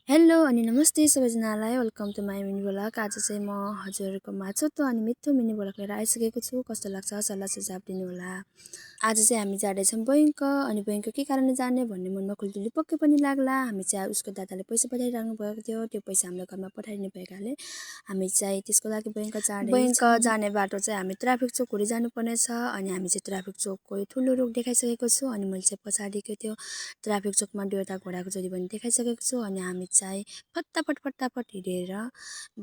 Hello अनि नमस्ते सबैजनालाई welcome to my mini blog. आज चाहिँ म हजुरहरूको माछोतो अनि मिठो मिनी ब्लग लिएर आइसकेको छु। कस्तो लाग्छ सल्लाह सुझाव दिनुहोला। आज चाहिँ हामी जाँदैछौँ बैङ्क अनि बैङ्क के कारणले जाने भन्ने मनमा खुल्दुली पक्कै पनि लाग्ला। हामी चाहिँ उसको दादाले पैसा पठाइराख्नु भएको थियो, त्यो पैसा हामीले घरमा पठाइदिनु भएकाले हामी चाहिँ त्यसको लागि बैङ्क जाने बाटो चाहिँ हामी ट्राफिक चोक हुँदै जानुपर्ने छ अनि हामी चाहिँ ट्राफिक चोकको ठुलो रुख देखाइसकेको छु अनि मैले चाहिँ पछाडिको त्यो ट्राफिक चोकमा देउता घोडाको जोडी पनि देखाइसकेको छु अनि हामी चाहिँ फटाफट हिँडेर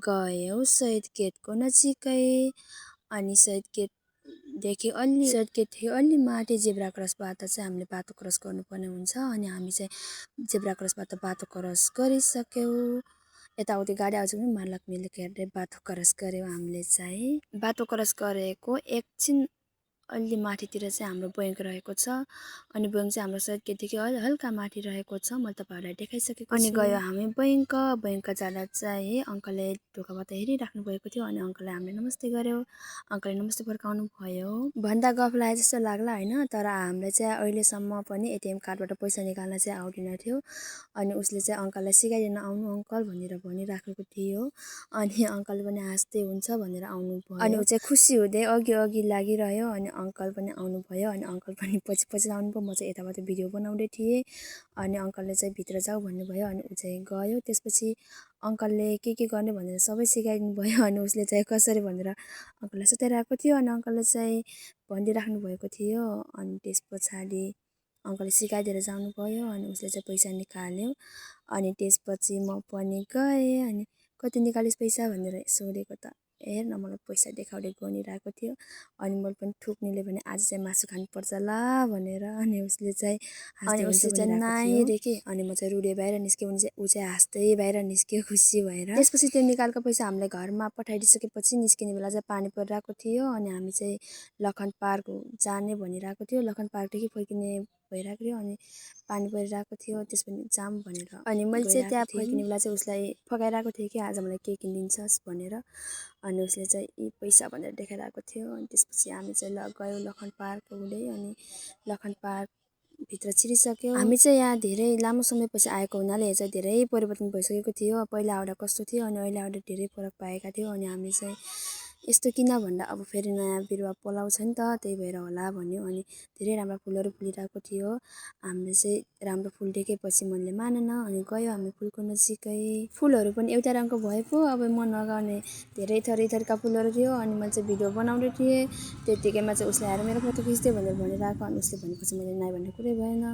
गयौँ शहीद गेटको नजिकै। अनि शहीद गेटदेखि अलि माथि जेब्रा क्रसबाट चाहिँ हामीले बाटो क्रस गर्नुपर्ने हुन्छ अनि हामी चाहिँ जेब्रा क्रसबाट बाटो क्रस गरिसक्यौँ। यताउति गाडी आउँछ पनि मालक मिलेर हेर्दै बाटो क्रस गऱ्यौँ। हामीले चाहिँ बाटो क्रस गरेको एकछिन अलि माथितिर चाहिँ हाम्रो बैङ्क रहेको छ अनि बैङ्क चाहिँ हाम्रो शहीद गेटदेखि हल्का माथि रहेको छ। म तपाईँहरूलाई देखाइसकेको छु। अनि गयो हामी बैङ्क जाँदा चाहिँ अङ्कलले ढोकाबाट हेरिराख्नु भएको थियो अनि अङ्कलले हामीले नमस्ते गऱ्यौँ। अङ्कलले नमस्ते फर्काउनु भयो। भन्दा गफ लागे जस्तो लाग्ला होइन, तर हामीले चाहिँ अहिलेसम्म पनि एटिएम कार्डबाट पैसा निकाल्न चाहिँ आउँदैन थियो अनि उसले चाहिँ अङ्कललाई सिकाइदिन आउनु अङ्कल भनेर भनिराखेको थियो अनि अङ्कलले पनि हाँस्दै हुन्छ भनेर आउनु भयो अनि ऊ चाहिँ खुसी हुँदै अघि लागिरह्यो अनि अङ्कल पनि आउनुभयो अनि अङ्कल पनि पछि आउनुभयो। म चाहिँ यताबाट भिडियो बनाउँदै थिएँ अनि अङ्कलले चाहिँ भित्र जाऊ भन्नुभयो अनि ऊ चाहिँ गयो। त्यसपछि अङ्कलले के गर्ने भनेर सबै सिकाइदिनु भयो अनि उसले चाहिँ कसरी भनेर अङ्कललाई सुताइरहेको थियो अनि अङ्कलले चाहिँ भनिदिइराख्नु भएको थियो अनि त्यस पछाडि अङ्कलले सिकाइदिएर जानुभयो अनि उसले चाहिँ पैसा निकाल्यो अनि त्यसपछि म पनि गएँ अनि कति निकालिस् पैसा भनेर सोधेको त हेर न मलाई पैसा देखाउँदै गनिरहेको थियो अनि मैले पनि ठुक्नेले भने आज चाहिँ मासु खानुपर्छ ल भनेर अनि उसले चाहिँ नाइ रे के अनि म चाहिँ रुँदै बाहिर निस्केँ। ऊ चाहिँ हाँस्दै बाहिर निस्क्यो खुसी भएर। त्यसपछि त्यो निकालको पैसा हामीले घरमा पठाइदिइसकेपछि निस्किने बेला चाहिँ पानी परिरहेको थियो अनि हामी चाहिँ लखन पार्क जाने भनिरहेको थियो। लखन पार्कदेखि फर्किने भइरहेको थियो अनि पानी परिरहेको थियो त्यसपछि जाम भनेर अनि मैले चाहिँ त्यहाँ फर्किने बेला चाहिँ उसलाई फकाइरहेको थिएँ कि आज मलाई के किनिदिन्छस् भनेर अनि उसले चाहिँ यी पैसा भनेर देखाइरहेको थियो अनि त्यसपछि हामी चाहिँ गयौँ लखन पार्क हुँदै अनि लखन पार्क भित्र छिरिसक्यो। हामी चाहिँ यहाँ धेरै लामो समयपछि आएको हुनाले चाहिँ धेरै परिवर्तन भइसकेको थियो। पहिला आउँदा कस्तो थियो अनि अहिले आउँदा धेरै फरक पाएका थियौँ अनि हामी चाहिँ यस्तो किन भन्दा अब फेरि नयाँ बिरुवा पलाउँछ नि त त्यही भएर होला भन्यो अनि धेरै राम्रो फुलहरू फुलिरहेको थियो। हामीले चाहिँ राम्रो फुल देखेपछि मनले मानेन अनि गयो हामी फुलको नजिकै। फुलहरू पनि एउटा रङको भए पो अब मन नगर्ने धेरै थरीका फुलहरू थियो अनि मैले चाहिँ भिडियो बनाउँदै थिएँ। त्यतिकैमा चाहिँ उसले आएर मेरो फोटो खिच्दै भनेर भनिरहेको अनि उसले भनेपछि मैले नाइ भन्ने कुरै भएन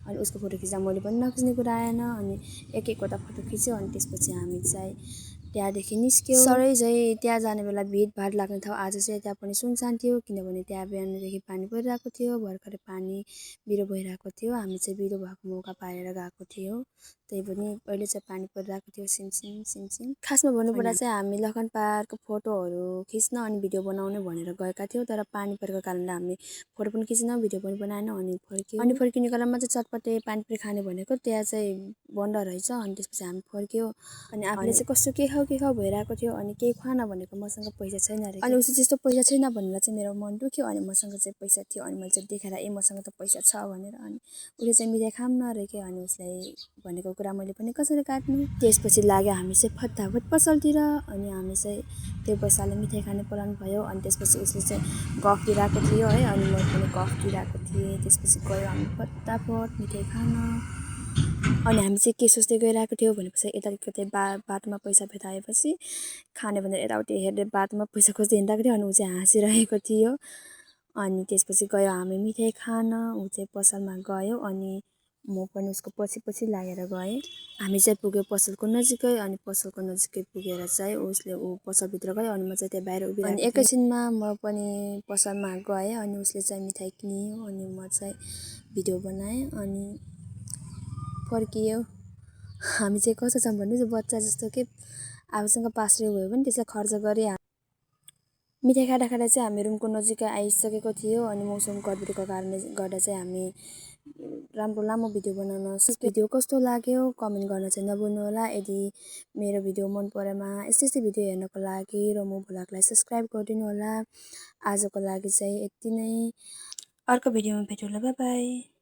अनि उसको फोटो खिच्दा मैले पनि नखिच्ने कुरा आएन अनि एकवटा फोटो खिच्यो अनि त्यसपछि हामी चाहिँ त्यहाँदेखि निस्क्यौँ। सबै चाहिँ त्यहाँ जाने बेला भिडभाड लाग्ने ठाउँ आज चाहिँ त्यहाँ पनि सुनसान थियो किनभने त्यहाँ बिहानदेखि पानी परिरहेको थियो, भर्खरै पानी बिरो भइरहेको थियो। हामी चाहिँ बिरो भएको मौका पारेर गएको थियौँ, त्यही पनि अहिले चाहिँ पानी परिरहेको थियो सिमसिम। खासमा भन्नुपर्दा चाहिँ हामी लखन पार्कको फोटोहरू खिच्न अनि भिडियो बनाउने भनेर गएका थियौँ, तर पानी परेको कारणले हामी फोटो पनि खिचेन भिडियो पनि बनाएन अनि फर्किने क्रममा चाहिँ चटपटे पानीपुरी खाने भनेको त्यहाँ चाहिँ बन्द रहेछ अनि त्यसपछि हामी फर्क्यौँ अनि आफूले चाहिँ कस्तो के खाऊ भइरहेको थियो अनि केही खुवान भनेको मसँग पैसा छैन अरे अनि उसले त्यस्तो पैसा छैन भनेर चाहिँ मेरो मन दुख्यो अनि मसँग चाहिँ पैसा थियो अनि मैले चाहिँ देखाएर मसँग त पैसा छ भनेर अनि उसले चाहिँ मिठाई खाऊँ न अरे के अनि उसलाई भनेको कुरा मैले पनि कसरी काट्नु। त्यसपछि लाग्यो हामी चाहिँ फटाफट पसलतिर अनि हामी चाहिँ त्यो पैसाले मिठाई खाने प्लान भयो अनि त्यसपछि उसले चाहिँ गफ दिइरहेको थियो है अनि मैले पनि गफ दिइरहेको थिएँ। त्यसपछि गयो हामी फटाफट मिठाई खान अनि हामी चाहिँ के सोच्दै गइरहेको थियो भनेपछि यताउति बाटोमा पैसा भेटाएपछि खाने भनेर यताउति हेर्दै बाटोमा पैसा खोज्दै हिँडिरहेको थियो अनि ऊ चाहिँ हाँसिरहेको थियो अनि त्यसपछि गयो हामी मिठाई खान। ऊ चाहिँ पसलमा गयो अनि म पनि उसको पछि लागेर गएँ। हामी चाहिँ पुग्यो पसलको नजिकै अनि पसलको नजिकै पुगेर चाहिँ ऊ पसलभित्र गयो अनि म चाहिँ त्यहाँ बाहिर उभिरहेको अनि एकैछिनमा म पनि पसलमा गएँ अनि उसले चाहिँ मिठाई किन्यो अनि म चाहिँ भिडियो बनाएँ अनि फर्कियो। हामी चाहिँ कस्तो छौँ भन्नु चाहिँ बच्चा जस्तो के आफूसँग 5 रुपियाँ भयो भने त्यसलाई खर्च गरेँ। मिठाई खाँदा चाहिँ हामी रुमको नजिकै आइसकेको थियो अनि मौसम गडबडीको कारणले गर्दा चाहिँ हामी राम्रो लामो भिडियो बनाउन भिडियो कस्तो लाग्यो कमेन्ट गर्न चाहिँ नभुल्नु होला। यदि मेरो भिडियो मन परेमा यस्तै भिडियो हेर्नको लागि र म भ्लगलाई सब्सक्राइब गरिदिनु होला। आजको लागि चाहिँ यति नै, अर्को भिडियोमा भेटौँला, बाइ बाइ।